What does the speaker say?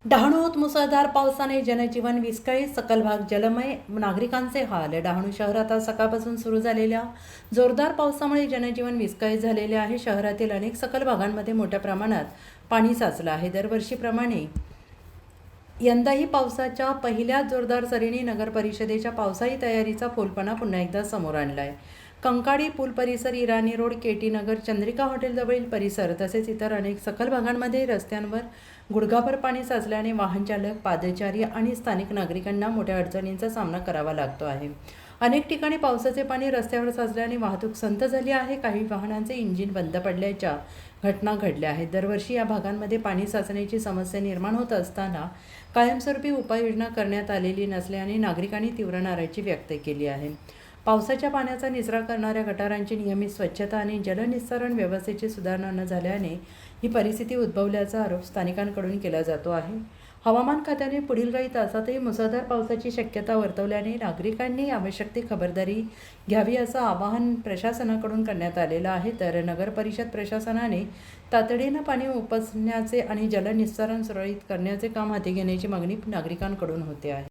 डहाणूत मुसळधार पावसाने जनजीवन विस्कळीत, सकल भाग जलमय, नागरिकांचे हाल. डहाणू शहरात आज सकाळपासून सुरू झालेल्या जोरदार पावसामुळे जनजीवन विस्कळीत झालेले आहे. शहरातील अनेक सखल भागांमध्ये मोठ्या प्रमाणात पाणी साचलं आहे. दरवर्षीप्रमाणे यंदाही पावसाच्या पहिल्या जोरदार सरीने नगर परिषदेच्या पावसाळी तयारीचा फोलपणा पुन्हा एकदा समोर आणला आहे. कंकाडी पूल परिसर, इराणी रोड, केटी नगर, चंद्रिका हॉटेलजवळील परिसर तसेच इतर अनेक सखल भागांमध्ये रस्त्यांवर गुडघाभर पाणी साचल्याने वाहन चालक, पादचारी आणि स्थानिक नागरिकांना मोठ्या अडचणींचा सामना करावा लागतो आहे. अनेक ठिकाणी पावसाचे पाणी रस्त्यावर साचल्याने वाहतूक संथ झाली आहे. काही वाहनांचे इंजिन बंद पडल्याच्या घटना घडल्या आहेत. दरवर्षी या भागांमध्ये पाणी साचण्याची समस्या निर्माण होत असताना कायमस्वरूपी उपाययोजना करण्यात आलेली नसल्याने नागरिकांनी तीव्र नाराजी व्यक्त केली आहे. पावसाच्या पाण्याचा निचरा करणाऱ्या गटारांची नियमित स्वच्छता आणि जलनिस्सारण व्यवस्थेची सुधारणा न झाल्याने ही परिस्थिती उद्भवल्याचा आरोप स्थानिकांकडून केला जातो आहे. हवामान खात्याने पुढील काही तासातही मुसळधार पावसाची शक्यता वर्तवल्याने नागरिकांनी आवश्यक ती खबरदारी घ्यावी असं आवाहन प्रशासनाकडून करण्यात आलेलं आहे. तर नगर परिषद प्रशासनाने तातडीनं पाणी उपसण्याचे आणि जलनिस्सारण सुरळीत करण्याचे काम हाती घेण्याची मागणी नागरिकांकडून होते आहे.